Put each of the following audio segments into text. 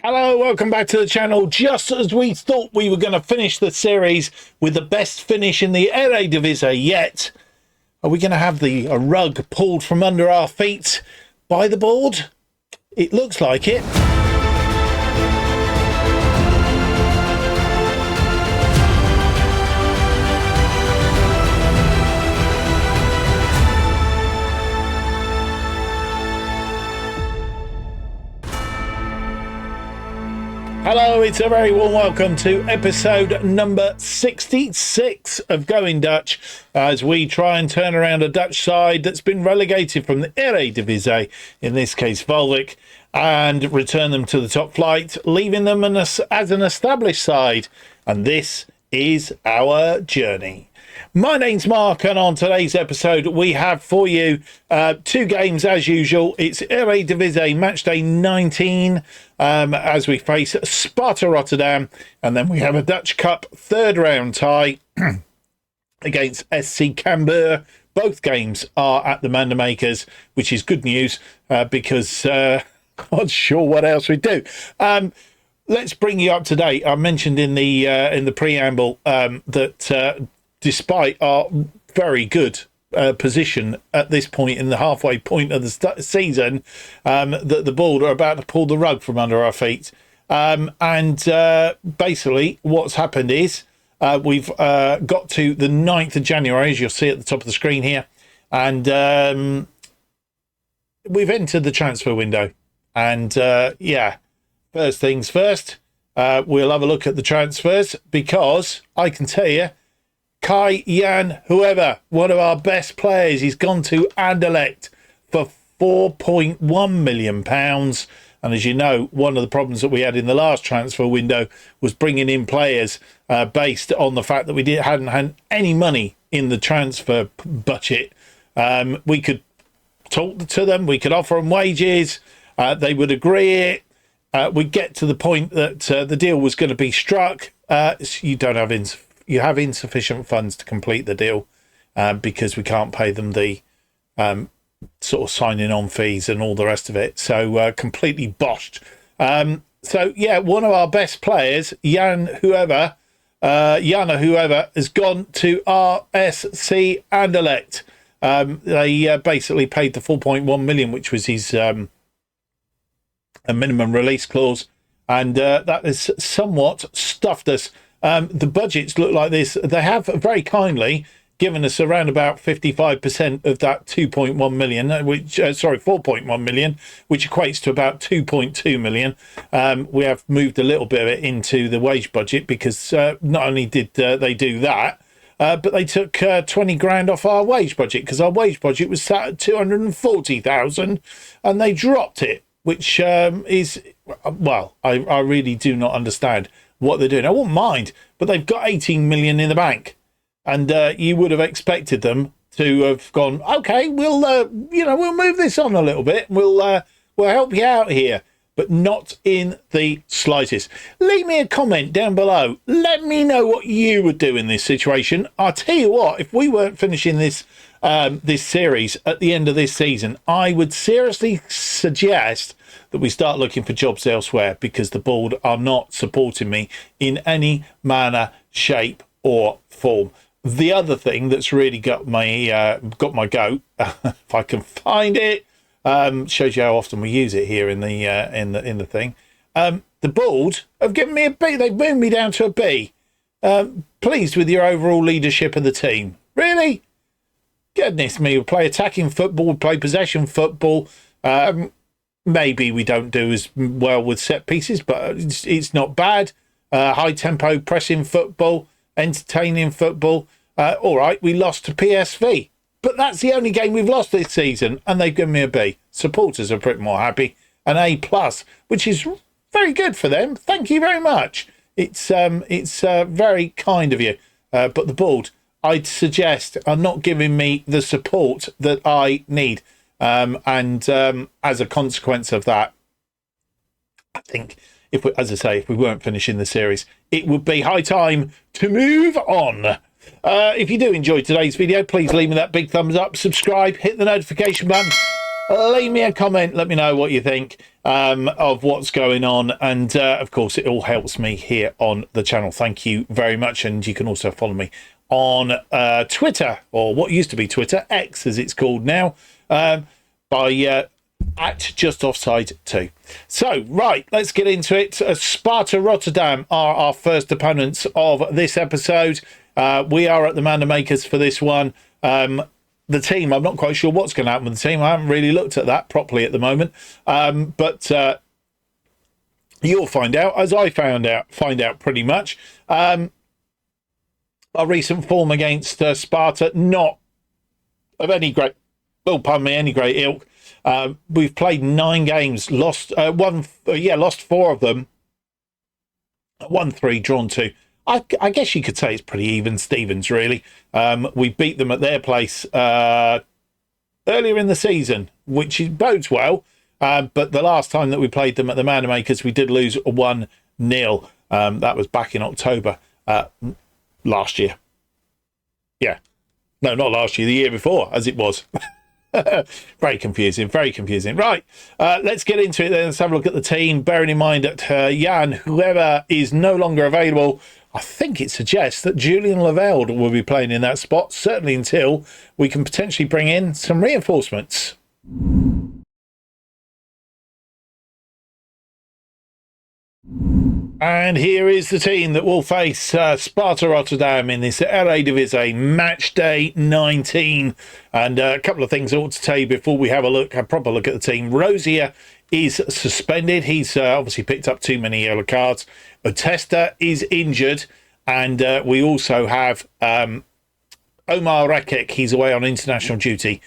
Hello, welcome back to the channel. Just as we thought we were going to finish the series with the best finish in the Eredivisie yet, are we going to have the rug pulled from under our feet by the board? It looks like it. Hello, it's a very warm welcome to episode number 66 of Going Dutch as we try and turn around a Dutch side that's been relegated from the Eredivisie, in this case Waalwijk, and return them to the top flight, leaving them as an established side. And this is our journey. My name's Mark, and on today's episode we have for you two games as usual. It's Eredivisie match day 19 as we face Sparta Rotterdam, and then we have a Dutch Cup third round tie against SC Cambuur. Both games are at the Mandermakers, which is good news because I'm not sure what else we do. Let's bring you up to date. I mentioned in the preamble that despite our very good position at this point in the halfway point of the season, that the board are about to pull the rug from under our feet. Basically what's happened is we've got to the 9th of January, as you'll see at the top of the screen here, and we've entered the transfer window. And first things first, we'll have a look at the transfers, because I can tell you, Jan whoever, one of our best players, he's gone to Anderlecht for £4.1 million. And as you know, one of the problems that we had in the last transfer window was bringing in players based on the fact that we hadn't had any money in the transfer budget. We could talk to them, we could offer them wages, they would agree it. We'd get to the point that the deal was going to be struck. You have insufficient funds to complete the deal because we can't pay them the sort of signing on fees and all the rest of it. So completely botched. One of our best players, Jana whoever, has gone to RSC Anderlecht. They basically paid the 4.1 million, which was his a minimum release clause, and that has somewhat stuffed us. The budgets look like this. They have very kindly given us around about 55% of that 2.1 million, 4.1 million, which equates to about 2.2 million. We have moved a little bit of it into the wage budget because not only did they do that, but they took 20 grand off our wage budget, because our wage budget was sat at 240,000 and they dropped it, which is, well, I really do not understand what they're doing. I wouldn't mind, but they've got 18 million in the bank, and you would have expected them to have gone, okay, we'll move this on a little bit, we'll help you out here, but not in the slightest. Leave me a comment down below. Let me know what you would do in this situation. I'll tell you what, if we weren't finishing this series at the end of this season, I would seriously suggest that we start looking for jobs elsewhere, because the board are not supporting me in any manner, shape or form. The other thing that's really got my goat, if I can find it, shows you how often we use it here in the thing. The board have given me a B. They've moved me down to a B. Pleased with your overall leadership of the team. Really? Goodness me, we play attacking football, we play possession football. Maybe we don't do as well with set pieces, but it's not bad. High tempo pressing football, entertaining football. All right, we lost to PSV, but that's the only game we've lost this season, and they've given me a B. Supporters are pretty more happy. An A+, which is very good for them. Thank you very much. It's very kind of you. But the board, I'd suggest, are not giving me the support that I need. As a consequence of that, I think if we weren't finishing the series, it would be high time to move on. If you do enjoy today's video, please leave me that big thumbs up, subscribe, hit the notification button. leave me a comment. Let me know what you think of what's going on. And of course, it all helps me here on the channel. Thank you very much. And you can also follow me on Twitter, or what used to be Twitter, X as it's called now, by at Just Offside 2. So, right, let's get into it. Sparta Rotterdam are our first opponents of this episode. We are at the Manor Makers for this one. The team, I'm not quite sure what's going to happen with the team. I haven't really looked at that properly at the moment. But you'll find out, as I find out pretty much. Our recent form against Sparta, not of any great, well, pardon me, any great ilk. We've played 9 games, lost 4 of them, won 3, drawn 2. I guess you could say it's pretty even Stevens, really. We beat them at their place earlier in the season, which bodes well. But the last time that we played them at the Manor Makers, we did lose 1-0. That was back in October last year. Yeah. No, not last year, the year before, as it was. Very confusing, very confusing. Right, let's get into it then. Let's have a look at the team, bearing in mind that Jan, whoever is no longer available, I think it suggests that Julian Lavelde will be playing in that spot, certainly until we can potentially bring in some reinforcements. And here is the team that will face Sparta Rotterdam in this Eredivisie match day 19. And a couple of things I ought to tell you before we have a proper look at the team. Rosier is suspended. He's obviously picked up too many yellow cards. Otesta is injured. And we also have Omar Rekik. He's away on international duty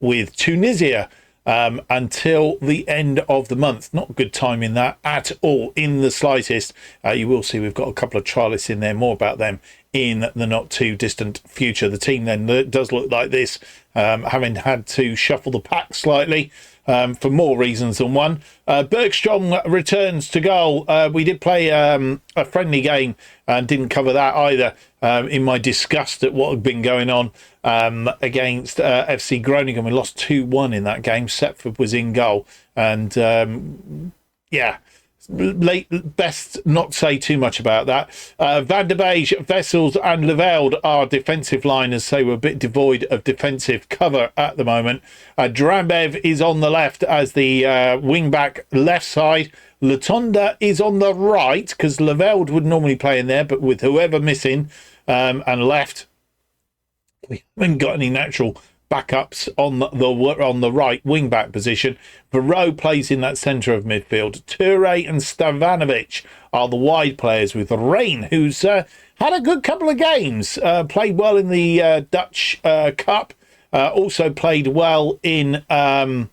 with Tunisia. Until the end of the month. Not good timing that at all in the slightest. You will see we've got a couple of trialists in there, more about them in the not too distant future. The team then does look like this, having had to shuffle the pack slightly for more reasons than one. Bergstrom returns to goal. We did play a friendly game and didn't cover that either in my disgust at what had been going on against FC Groningen. We lost 2-1 in that game. Setford was in goal. And yeah, best not say too much about that. Van der Beek, Vessels and Lavelde are defensive liners. They were a bit devoid of defensive cover at the moment. Drambev is on the left as the wing-back left side. Latonda is on the right because Lavelde would normally play in there, but with whoever missing and left, we haven't got any natural backups on the right wing back position. Varro plays in that centre of midfield. Toure and Stavanovic are the wide players, with Rain, who's had a good couple of games, played well in the Dutch Cup, also played well in the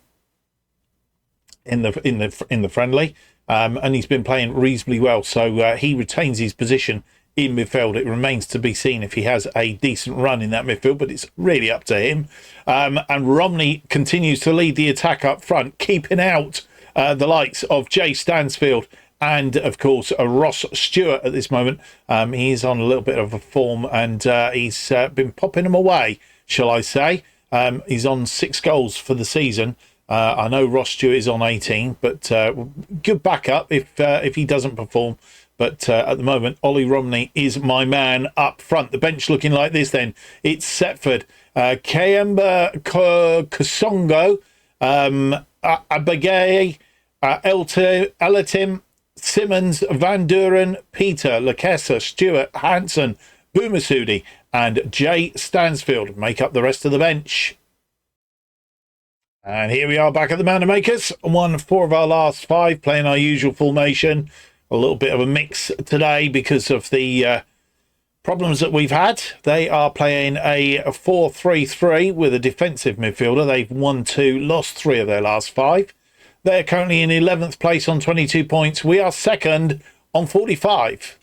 friendly, and he's been playing reasonably well. So he retains his position in midfield. It remains to be seen if he has a decent run in that midfield, but it's really up to him. And Romney continues to lead the attack up front, keeping out the likes of Jay Stansfield and, of course, Ross Stewart at this moment. He's on a little bit of a form, and he's been popping them away, shall I say. He's on 6 goals for the season. I know Ross Stewart is on 18, but good backup if he doesn't perform. But at the moment, Ollie Romney is my man up front. The bench looking like this then. It's Setford, Kayemba Kasongo, Abagaye, Alatim, Simmons, Van Duren, Peter, Lakessa, Stewart, Hansen, Boumassoudi and Jay Stansfield make up the rest of the bench. And here we are back at the Manor Makers. Won 4 of our last 5, playing our usual formation. A little bit of a mix today because of the problems that we've had. They are playing a 4-3-3 with a defensive midfielder. They've won 2, lost 3 of their last 5. They're currently in 11th place on 22 points. We are second on 45.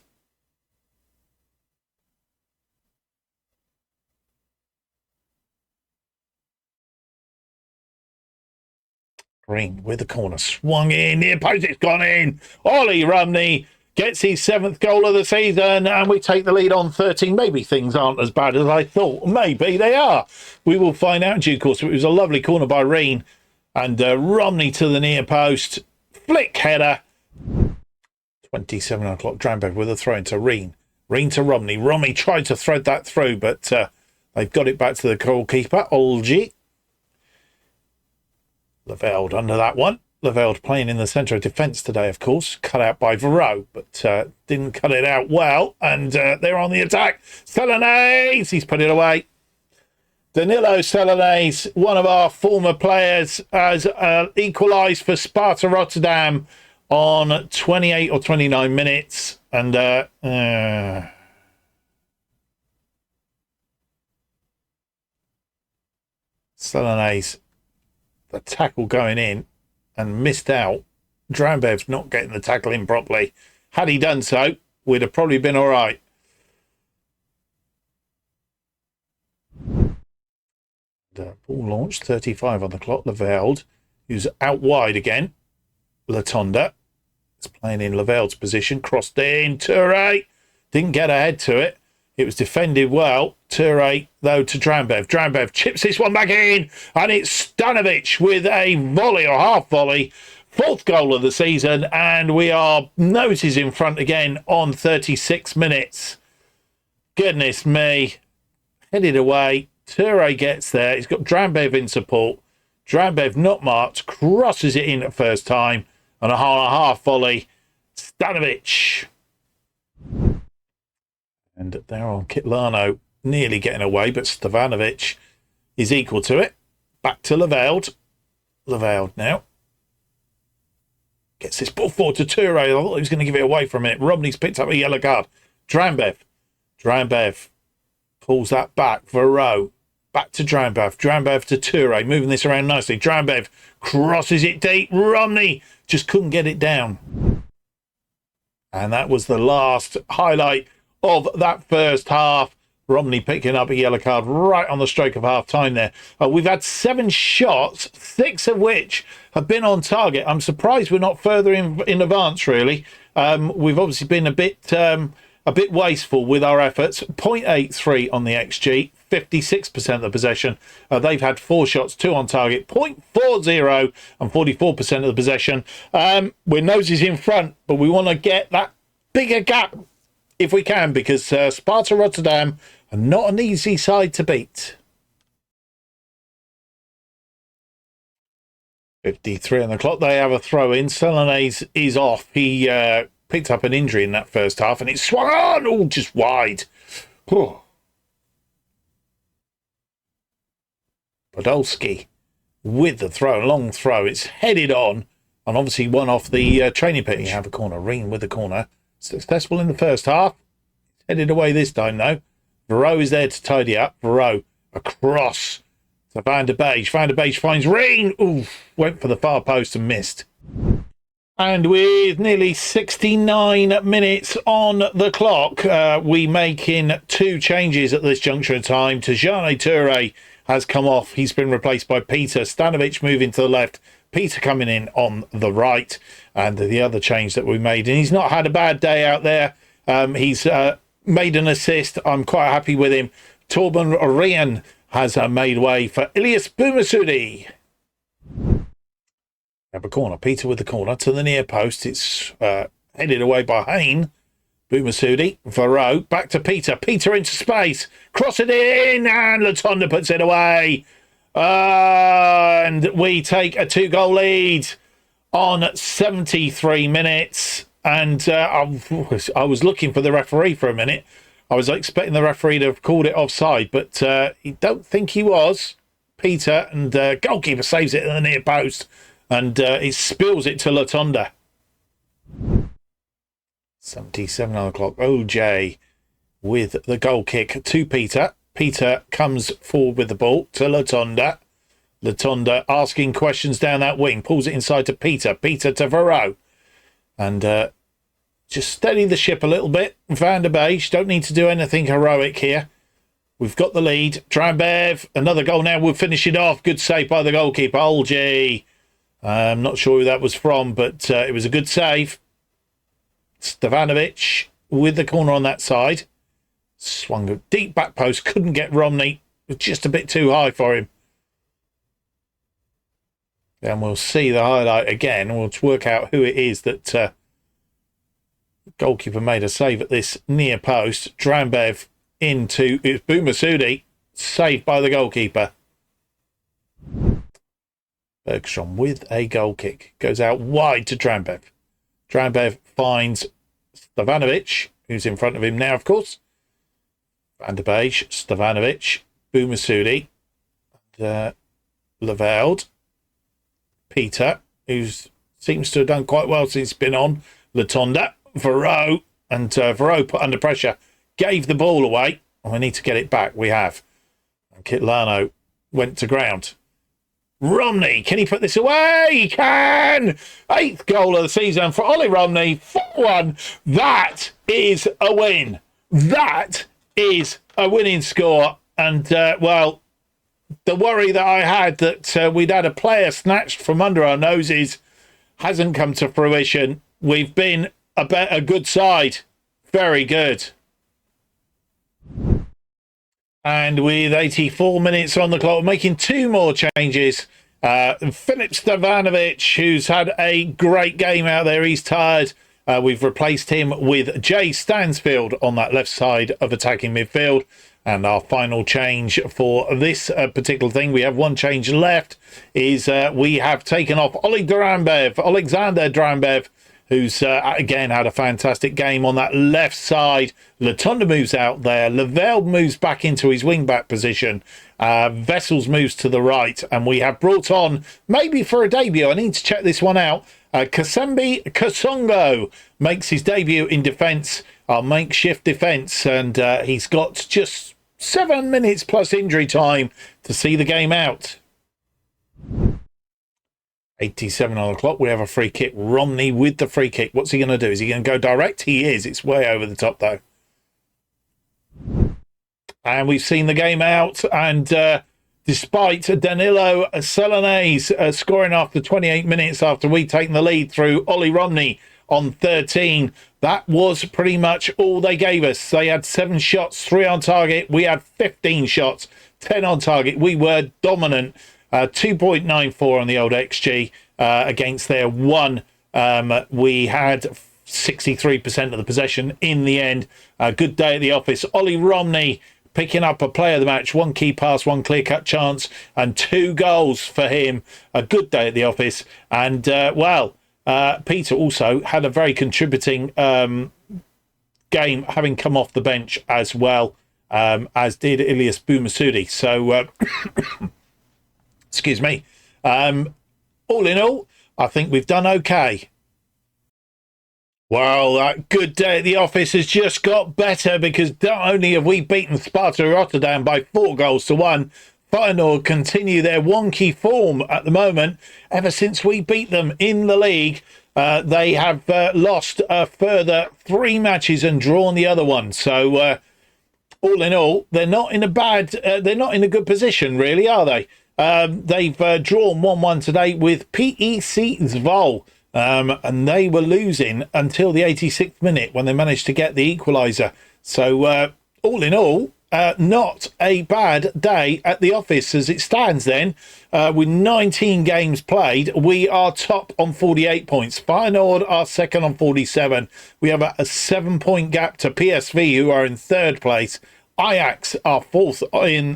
Green with the corner, swung in, near post, it's gone in. Ollie Romney gets his 7th goal of the season, and we take the lead on 13. Maybe things aren't as bad as I thought. Maybe they are. We will find out in due course. It was a lovely corner by Reen, and Romney to the near post. Flick header. 27 o'clock. Drambev with a throw into Reen. Reen to Romney. Romney tried to thread that through, but they've got it back to the goalkeeper, Olgi. Lavelde under that one. Lavelde playing in the centre of defence today, of course. Cut out by Varro, but didn't cut it out well. And they're on the attack. Selenaes, he's put it away. Danilo Selenaes, one of our former players, has equalised for Sparta Rotterdam on 28 or 29 minutes. And Selenaes, the tackle going in and missed out. Drambev not getting the tackle in properly. Had he done so, we'd have probably been all right. Ball launched, 35 on the clock. Lavelde, who's out wide again. Latonda is playing in Lavelde's position. Crossed in. Toure didn't get ahead to it. It was defended well. Toure, though, to Drambev. Drambev chips this one back in, and it's Stanovic with a volley or half volley. 4th goal of the season, and we are noses in front again on 36 minutes. Goodness me. Headed away. Toure gets there. He's got Drambev in support. Drambev not marked. Crosses it in at first time. And a half volley. Stanovic. And there on Kitlano, nearly getting away, but Stevanovic is equal to it. Back to Lavelde. Lavelde now. Gets this ball forward to Toure. I thought he was going to give it away for a minute. Romney's picked up a yellow card. Drambev. Drambev pulls that back. Varro. Back to Drambev. Drambev to Toure. Moving this around nicely. Drambev crosses it deep. Romney just couldn't get it down. And that was the last highlight of that first half. Romney picking up a yellow card right on the stroke of half time there. We've had 7 shots, 6 of which have been on target. I'm surprised we're not further in advance, really. We've obviously been a bit wasteful with our efforts. 0.83 on the XG, 56% of the possession. They've had 4 shots, 2 on target, 0.40 and 44% of the possession. We're noses in front, but we want to get that bigger gap if we can, because Sparta Rotterdam are not an easy side to beat. 53 on the clock. They have a throw in. Selenaes is off. He picked up an injury in that first half, and it swung on. Oh, just wide. Podolski with the throw, long throw. It's headed on, and obviously one off the training pitch. You have a corner. Reen with the corner. Successful in the first half. Headed away this time, though. Varro is there to tidy up. Varro across to Van der Beek. Van der Beek finds Reen. Oof, went for the far post and missed. And with nearly 69 minutes on the clock, we making 2 changes at this juncture of time. Tijane Toure has come off. He's been replaced by Peter. Stanovic moving to the left. Peter coming in on the right. And the other change that we made. And he's not had a bad day out there. He's made an assist. I'm quite happy with him. Torben Rian has made way for Ilyas Boumassoudi. Have a corner. Peter with the corner to the near post. It's headed away by Hain. Boumassoudi. Varro. Back to Peter. Peter into space. Cross it in. And Latonda puts it away. And we take a 2-goal lead on 73 minutes. And I was looking for the referee for a minute. I was expecting the referee to have called it offside, but I don't think he was. Peter, and goalkeeper saves it at the near post, and it spills it to Latonda. 77 on the clock. OJ with the goal kick to Peter. Peter comes forward with the ball to Latonda. Latonda asking questions down that wing. Pulls it inside to Peter. Peter to Varro. And just steady the ship a little bit. Van der Beek, don't need to do anything heroic here. We've got the lead. Drambev, another goal now. We'll finish it off. Good save by the goalkeeper. Olgi. I'm not sure who that was from, but it was a good save. Stevanovic with the corner on that side. Swung a deep back post. Couldn't get Romney. It was just a bit too high for him. Then we'll see the highlight again. We'll work out who it is that goalkeeper made a save at this near post. Drambev into it's Boumassoudi. Saved by the goalkeeper. Bergstrom with a goal kick. Goes out wide to Drambev. Drambev finds Stevanovic, who's in front of him now, of course. Van der Beek, Stevanovic, Boumassoudi, Leveld, Peter, who seems to have done quite well since he's been on. Latonda, Varro, and Varro put under pressure, gave the ball away. And we need to get it back. We have. And Kitlano went to ground. Romney, can he put this away? He can! 8th goal of the season for Ollie Romney. 4-1. That is a win. That is a winning score. And, well, the worry that I had that we'd had a player snatched from under our noses hasn't come to fruition. We've been a good side. Very good. And with 84 minutes on the clock, we're making 2 more changes. Filip Stevanovic, who's had a great game out there, he's tired. We've replaced him with Jay Stansfield on that left side of attacking midfield. And our final change for this particular thing, we have 1 change left, is we have taken off Alexander Drambev, who's again had a fantastic game on that left side. Latonda moves out there. Lavelle moves back into his wing-back position. Vessels moves to the right. And we have brought on, maybe for a debut, I need to check this one out, Kasembi Kasongo makes his debut in defence, our makeshift defence. And he's got just 7 minutes plus injury time to see the game out. 87 on the clock. We have a free kick. Romney with the free kick. What's he going to do? Is he going to go direct? He is. It's way over the top, though. And we've seen the game out. And despite Danilo Selanese scoring after 28 minutes after we'd taken the lead through Ollie Romney on 13, that was pretty much all they gave us. They had 7 shots, 3 on target. We had 15 shots, 10 on target. We were dominant. 2.94 on the old XG against their 1. We had 63% of the possession in the end. Good day at the office. Ollie Romney picking up a player of the match. 1 key pass, 1 clear-cut chance, and 2 goals for him. A good day at the office. And, Peter also had a very contributing game, having come off the bench as well, as did Ilyas Boumassoudi. So... excuse me. All in all, I think we've done okay. Well, that good day at the office has just got better, because not only have we beaten Sparta Rotterdam by 4-1, Feyenoord continue their wonky form at the moment. Ever since we beat them in the league, they have lost a further 3 matches and drawn the other one. So, all in all, they're not in a good position, really, are they? They've drawn 1-1 today with PEC Zwolle, and they were losing until the 86th minute when they managed to get the equaliser. So, all in all, not a bad day at the office as it stands then. With 19 games played, we are top on 48 points. Feyenoord are second on 47. We have a 7-point gap to PSV, who are in 3rd place. Ajax are 4th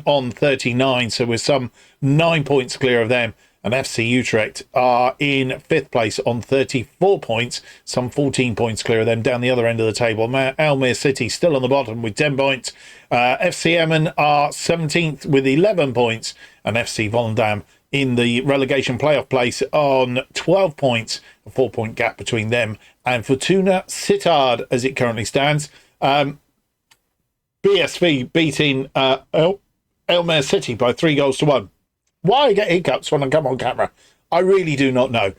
on 39, so we're some 9 points clear of them. And FC Utrecht are in 5th place on 34 points, some 14 points clear of them. Down the other end of the table, Almere City still on the bottom with 10 points. FC Emmen are 17th with 11 points. And FC Volendam in the relegation playoff place on 12 points. A 4-point gap between them and Fortuna Sittard as it currently stands. BSV beating Almere City by 3-1. Why I get hiccups when I come on camera, I really do not know.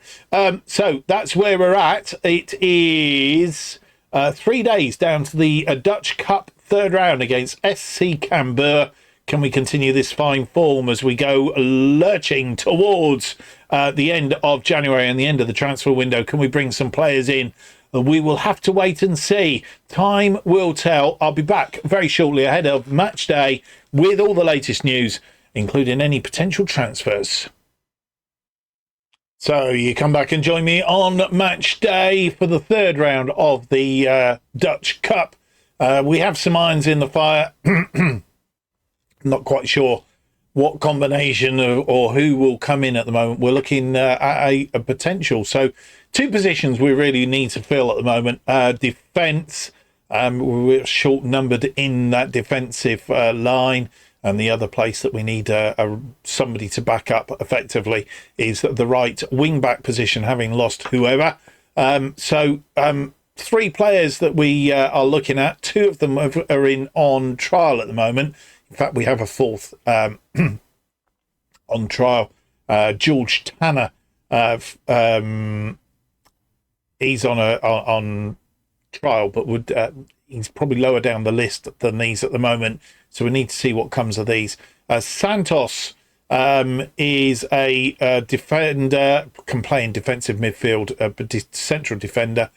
So that's where we're at. It is 3 days down to the Dutch Cup 3rd round against SC Cambuur. Can we continue this fine form as we go lurching towards the end of January and the end of the transfer window? Can we bring some players in We will have to wait and see. Time will tell. I'll be back very shortly ahead of match day with all the latest news, including any potential transfers. So you come back and join me on match day for the third round of the Dutch Cup. We have some irons in the fire. Not quite sure what combination or who will come in at the moment. We're looking at a potential. So two positions we really need to fill at the moment. Defence, we're short numbered in that defensive line. And the other place that we need somebody to back up effectively is the right wing-back position, having lost whoever. Three players that we are looking at. Two of them are on trial at the moment. In fact, we have a fourth on trial. George Tanner. He's on trial, but he's probably lower down the list than these at the moment. So we need to see what comes of these. Santos is a defender, can play in defensive midfield, central defender.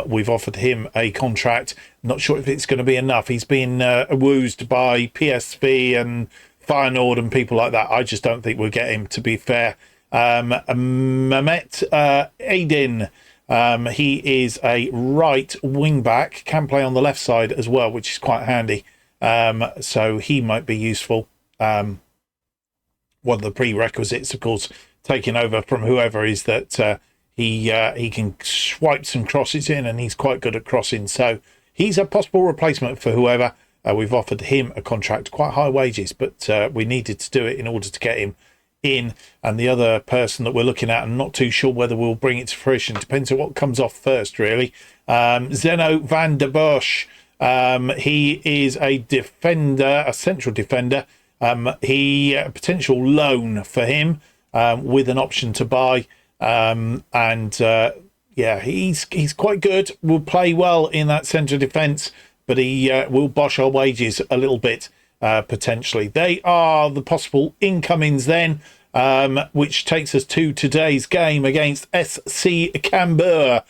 We've offered him a contract. Not sure if it's going to be enough. He's been woozed by PSV and Feyenoord and people like that. I just don't think we'll get him, to be fair. Mehmet Aydin. He is a right wing back, can play on the left side as well, which is quite handy. So he might be useful. One of the prerequisites, of course, taking over from whoever is that he can swipe some crosses in, and he's quite good at crossing. So he's a possible replacement for whoever. We've offered him a contract, quite high wages, but we needed to do it in order to get him in. And the other person that we're looking at, I'm not too sure whether we'll bring it to fruition, depends on what comes off first, really. Zeno van der Bosch. He is a defender, a central defender. A potential loan for him with an option to buy. He's quite good. Will play well in that centre defence, but he will bosh our wages a little bit potentially. They are the possible incomings then, which takes us to today's game against SC Cambuur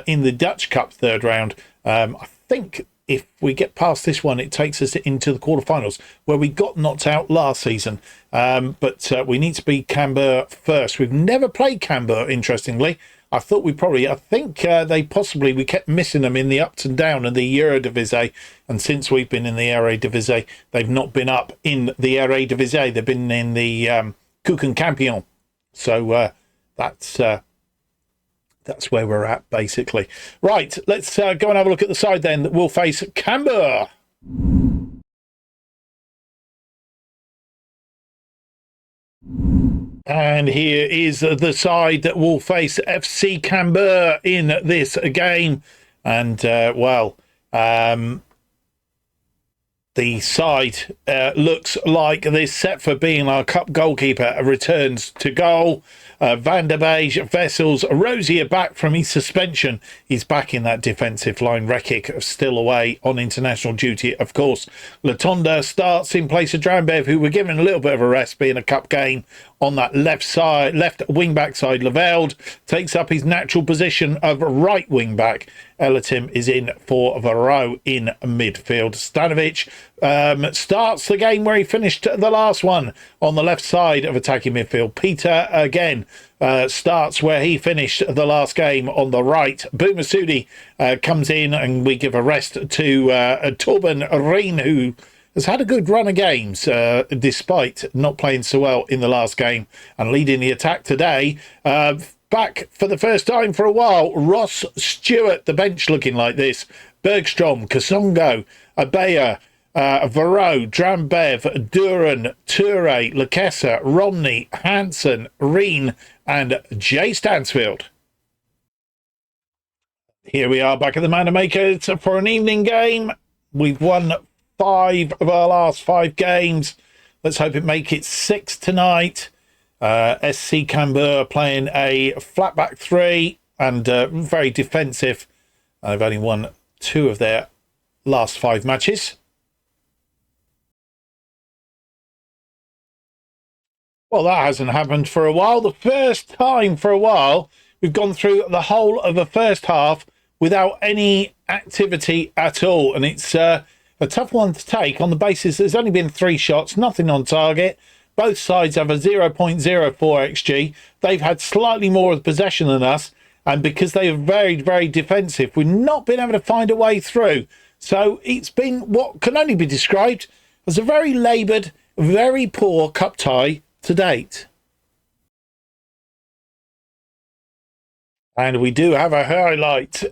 in the Dutch Cup third round. I think if we get past this one, it takes us into the quarterfinals, where we got knocked out last season. But we need to beat Cambuur first. We've never played Cambuur, interestingly. I think we kept missing them in the ups and downs of the Eredivisie. And since we've been in the Eredivisie, they've not been up in the Eredivisie. They've been in the Keuken Kampioen. So that's where we're at, basically. Right, let's go and have a look at the side then that will face Cambuur. And here is the side that will face FC Cambuur in this game. And, the side looks like this, set for being our cup goalkeeper, returns to goal. Van der Beek, Vessels, Rosier back from his suspension. He's back in that defensive line. Rekic still away on international duty, of course. Latonda starts in place of Drambev, who were given a little bit of a rest being a cup game. On that left wing back side, Leveld takes up his natural position of right wing back. Elatim is in for Varro in midfield. Stanovic starts the game where he finished the last one on the left side of attacking midfield. Peter again starts where he finished the last game on the right. Boumassoudi comes in, and we give a rest to Torben Reen, who has had a good run of games despite not playing so well in the last game, and leading the attack today. Back for the first time for a while, Ross Stewart, the bench looking like this. Bergstrom, Kasongo, Abea, Varro, Drambev, Duran, Toure, Lakessa, Romney, Hansen, Reen, and Jay Stansfield. Here we are back at the Manor Makers for an evening game. We've won 5 of our last 5 games. Let's hope it make it 6 tonight. SC Cambuur playing a flat back 3 and very defensive. They've only won 2 of their last 5 matches. Well, that hasn't happened for a while. The first time for a while we've gone through the whole of the first half without any activity at all. And it's a tough one to take on the basis there's only been 3 shots, nothing on target. Both sides have a 0.04 XG. They've had slightly more of possession than us. And because they are very, very defensive, we've not been able to find a way through. So it's been what can only be described as a very laboured, very poor cup tie to date. And we do have a highlight.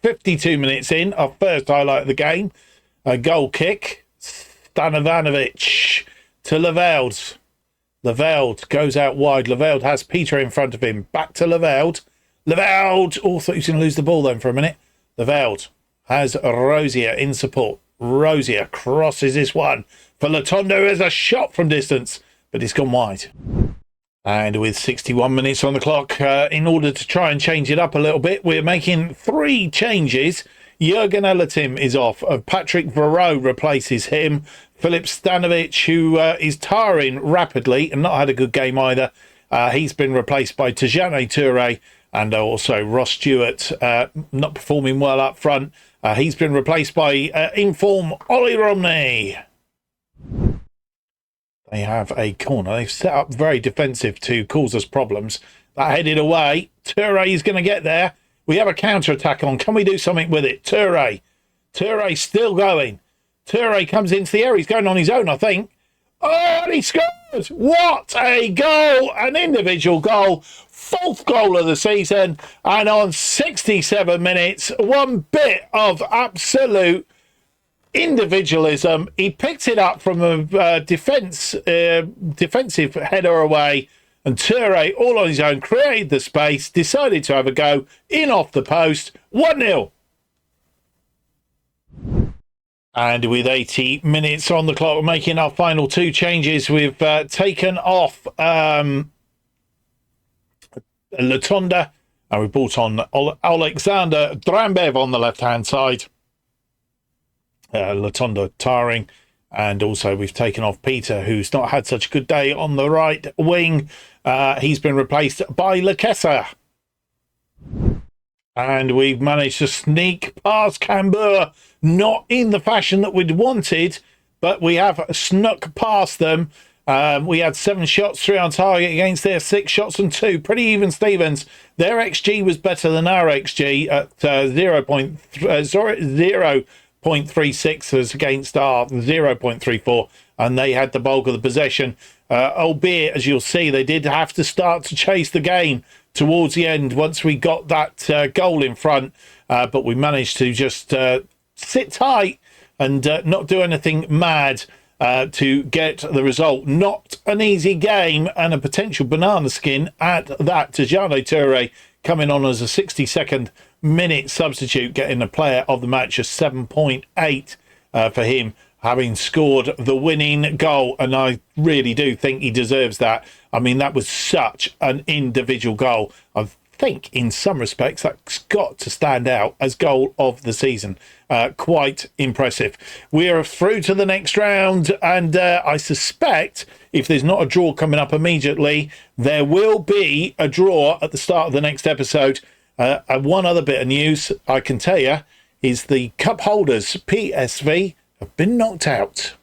52 minutes in, our first highlight of the game. A goal kick. Stanovanovic to Leveld. Leveld goes out wide. Leveld has Peter in front of him. Back to Leveld. Leveld. Oh, thought he was going to lose the ball then for a minute. Leveld has Rosier in support. Rosier crosses this one for Latondo as a shot from distance, but it's gone wide. And with 61 minutes on the clock, in order to try and change it up a little bit, we're making 3 changes. Jurgen Elatim is off. Patrick Varro replaces him. Filip Stanovic, who is tiring rapidly and not had a good game either. He's been replaced by Tijane Toure, and also Ross Stewart, not performing well up front. He's been replaced by inform Ollie Romney. They have a corner. They've set up very defensive to cause us problems. That headed away. Toure is going to get there. We have a counter-attack on. Can we do something with it? Toure. Toure still going. Toure comes into the area. He's going on his own, I think. Oh, and he scores! What a goal! An individual goal. 4th goal of the season. And on 67 minutes, one bit of absolute individualism. He picked it up from a defensive header away. And Toure, all on his own, created the space, decided to have a go, in off the post, 1-0. And with 80 minutes on the clock, we're making our final 2 changes. We've taken off Latonda, and we brought on Alexander Drambev on the left-hand side. Latonda tiring. And also we've taken off Peter, who's not had such a good day on the right wing. He's been replaced by Lekesa. And we've managed to sneak past Cambuur, not in the fashion that we'd wanted, but we have snuck past them. We had 7 shots, 3 on target against their 6 shots and 2. Pretty even Stevens. Their XG was better than our XG at 0.36 as against our 0.34, and they had the bulk of the possession. Albeit, as you'll see, they did have to start to chase the game towards the end once we got that goal in front, but we managed to just sit tight and not do anything mad to get the result. Not an easy game, and a potential banana skin at that. Tijane Toure coming on as a 62nd minute substitute, getting a player of the match, a 7.8 for him, having scored the winning goal. And I really do think he deserves that. I mean, that was such an individual goal. I think in some respects that's got to stand out as goal of the season. Quite impressive. We are through to the next round, and I suspect if there's not a draw coming up immediately, there will be a draw at the start of the next episode. And one other bit of news I can tell you is the cup holders, PSV, have been knocked out.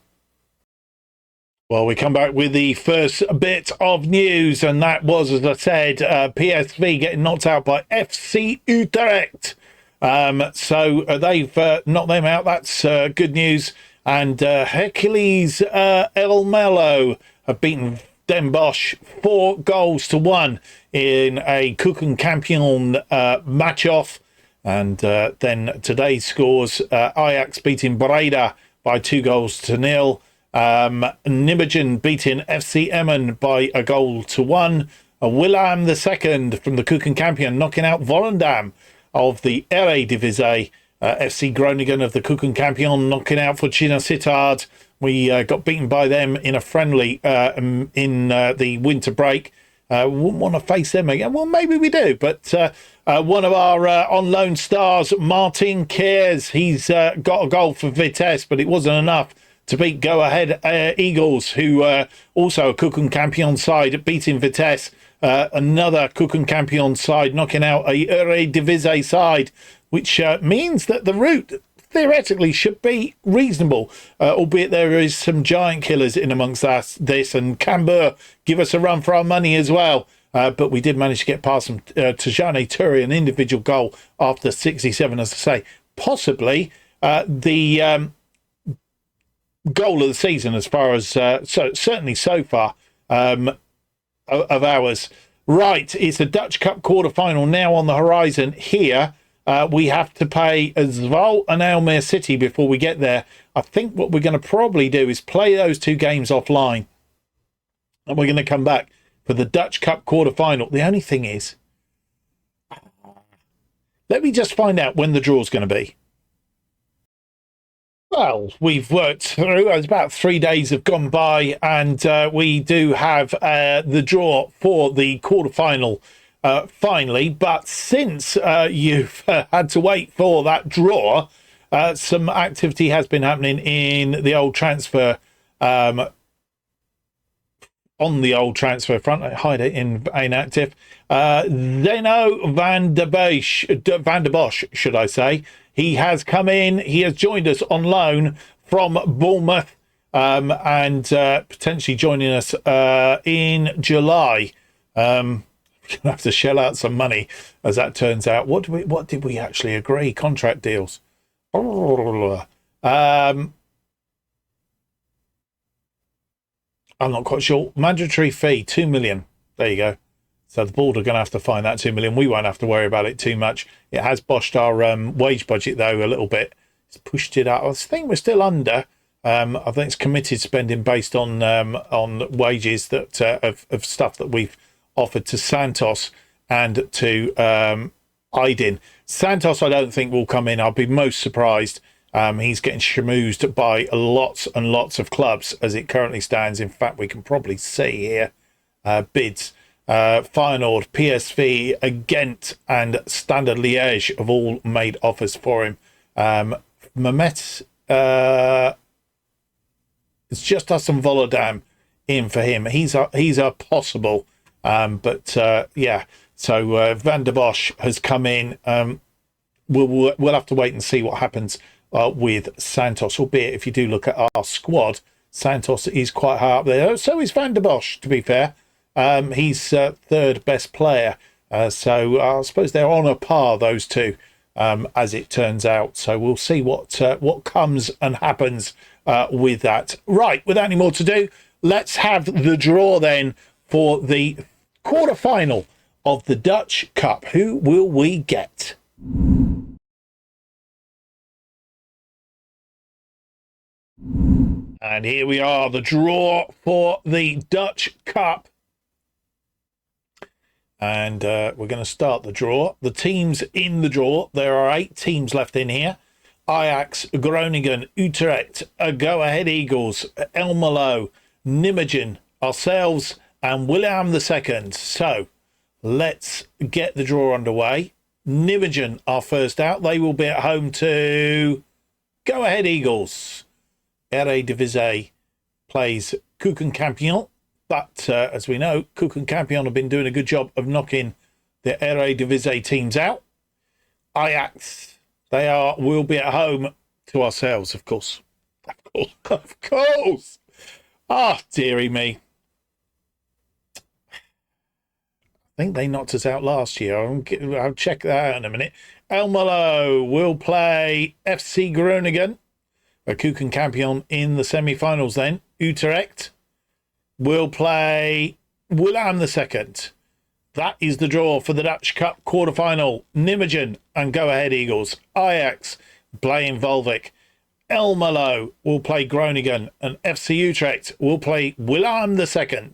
Well, we come back with the first bit of news, and that was, as I said, PSV getting knocked out by FC Utrecht. So they've knocked them out. That's good news. And Hercules Elmelo have beaten Den Bosch 4-1 in a Keuken Kampioen match-off. And then today's scores, Ajax beating Breda by 2-0. Nijmegen beating FC Emmen by 1-1. Willem II from the Keuken Kampioen knocking out Volendam of the Eredivisie. FC Groningen of the Keuken Kampioen knocking out Fortuna Sittard. We got beaten by them in a friendly in the winter break. Wouldn't want to face them again. Well, maybe we do. But one of our on loan stars, Martin Kers, he's got a goal for Vitesse, but it wasn't enough to beat Go Ahead Eagles, who also a Keuken Kampioen side, beating Vitesse another Keuken Kampioen side knocking out a Eredivisie side, which means that the route theoretically should be reasonable, albeit there is some giant killers in amongst this, and Cambuur give us a run for our money as well. But we did manage to get past them. Tajane Toure, an individual goal after 67, as I say. Possibly the goal of the season, as far as certainly so far of ours. Right, it's a Dutch Cup quarter-final now on the horizon here. We have to play Zwolle and Almere City before we get there. I think what we're going to probably do is play those two games offline, and we're going to come back for the Dutch Cup quarter-final. The only thing is, let me just find out when the draw is going to be. Well, we've worked through, about 3 days have gone by, and we do have the draw for the quarter-final finally. But since you've had to wait for that draw, some activity has been happening in the old transfer on the old transfer front. I hide it in inactive. Zeno van der Bosch, should I say. He has come in. He has joined us on loan from Bournemouth, and potentially joining us in July. We're gonna have to shell out some money, as that turns out. What did we actually agree? Contract deals. I'm not quite sure. Mandatory fee, 2 million. There you go. So the board are going to have to find that 2 million. We won't have to worry about it too much. It has boshed our wage budget, though, a little bit. It's pushed it up. I think we're still under. I think it's committed spending based on wages that of stuff that we've offered to Santos and to Aydin. Santos, I don't think will come in. I'll be most surprised. He's getting schmoozed by lots and lots of clubs as it currently stands. In fact, we can probably see here bids. Feyenoord, PSV, Ghent and Standard Liège have all made offers for him. Mehmet, it's just us and Volendam in for him. He's a possible, but yeah. So Van der Bosch has come in. We'll have to wait and see what happens with Santos, albeit if you do look at our squad, Santos is quite high up there. So is Van der Bosch, to be fair. He's third best player. So I suppose they're on a par, those two, as it turns out. So we'll see what comes and happens with that. Right, without any more to do, let's have the draw then for the quarter-final of the Dutch Cup. Who will we get? And here we are, the draw for the Dutch Cup. And we're going to start the draw. The teams in the draw, there are 8 teams left in here. Ajax, Groningen, Utrecht, Go Ahead Eagles, Elmelo, Nijmegen, ourselves, and Willem II. So let's get the draw underway. Nijmegen are first out. They will be at home to Go Ahead Eagles. Eredivisie plays Keuken Kampioen. But as we know, Keuken Kampioen have been doing a good job of knocking the Eredivisie teams out. Ajax, will be at home to ourselves, of course. Of course. Ah, dearie me. I think they knocked us out last year. I'll check that out in a minute. Elmelo will play FC Groningen. A Keuken Kampioen in the semi-finals then. Utrecht will play Willem II. That is the draw for the Dutch Cup quarter-final. Nijmegen and Go Ahead Eagles. Ajax playing Waalwijk. Elmelo will play Groningen and FC Utrecht will play Willem II.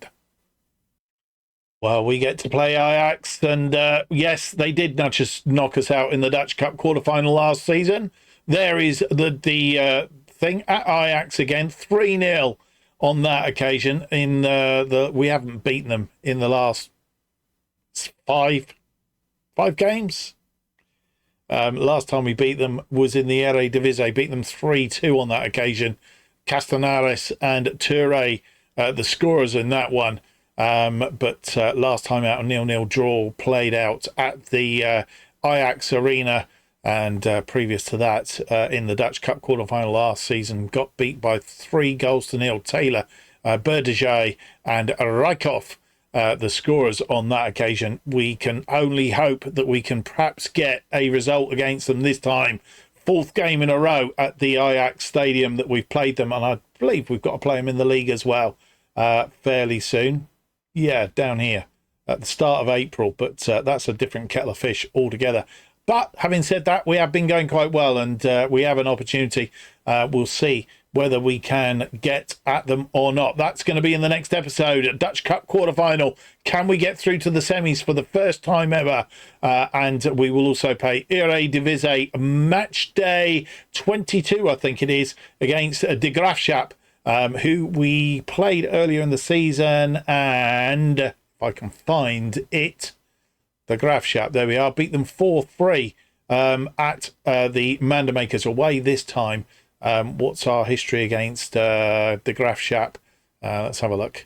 Well, we get to play Ajax, and yes, they did knock us out in the Dutch Cup quarter-final last season. There is the thing at Ajax again, 3-0 on that occasion. We haven't beaten them in the last five games. Last time we beat them was in the Eredivisie. Beat them 3-2 on that occasion. Castanares and Toure, the scorers in that one. But last time out, a 0-0 draw played out at the Ajax Arena. And previous to that, in the Dutch Cup quarterfinal last season, got beat by 3-0. Taylor, Berdejay and Rijkoff, the scorers on that occasion. We can only hope that we can perhaps get a result against them this time. 4th game in a row at the Ajax Stadium that we've played them, and I believe we've got to play them in the league as well fairly soon. Yeah, down here at the start of April, but that's a different kettle of fish altogether. But having said that, we have been going quite well, and we have an opportunity. We'll see whether we can get at them or not. That's going to be in the next episode. Dutch Cup quarterfinal. Can we get through to the semis for the first time ever? And we will also play Eredivisie match day 22, I think it is, against De Graafschap, who we played earlier in the season. And if I can find it, De Graafschap, there we are, beat them 4-3 at the Mandermakers away this time. What's our history against De Graafschap? Let's have a look.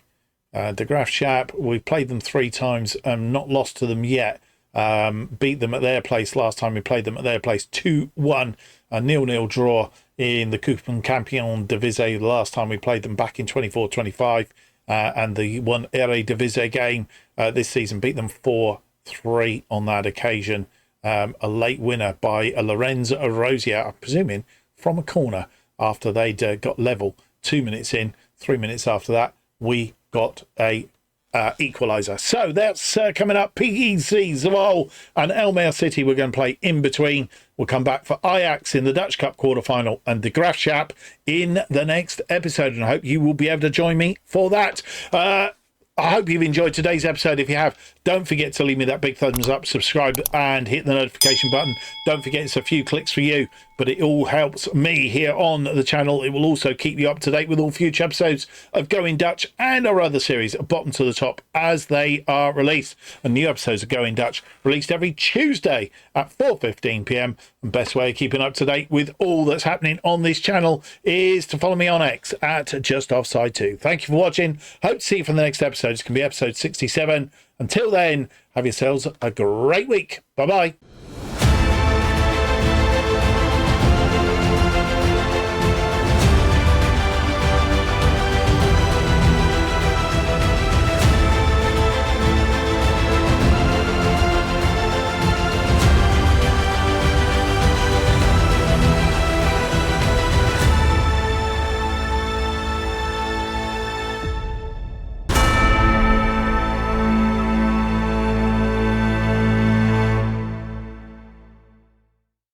De Graafschap, we've played them 3 times, not lost to them yet. Beat them at their place last time we played them at their place 2-1, a 0-0 draw in the Keuken Kampioen Divisie the last time we played them back in 24-25, and the one Eredivisie game this season, beat them 4-3 on that occasion. A late winner by Lorenz Rosier, I'm presuming from a corner after they'd got level 2 minutes in. 3 minutes after that, we got a equaliser. So that's coming up. PEC Zwolle and Almere City we're going to play in between. We'll come back for Ajax in the Dutch Cup quarterfinal and De Graafschap in the next episode, and I hope you will be able to join me for that. I hope you've enjoyed today's episode. If you have, don't forget to leave me that big thumbs up, subscribe and hit the notification button. Don't forget, it's a few clicks for you, but it all helps me here on the channel. It will also keep you up to date with all future episodes of Going Dutch and our other series, bottom to the top, as they are released. And new episodes of Going Dutch released every Tuesday at 4:15 p.m. The best way of keeping up to date with all that's happening on this channel is to follow me on X at JustOffside2. Thank you for watching. Hope to see you for the next episode. It's going to be episode 67. Until then, have yourselves a great week. Bye-bye.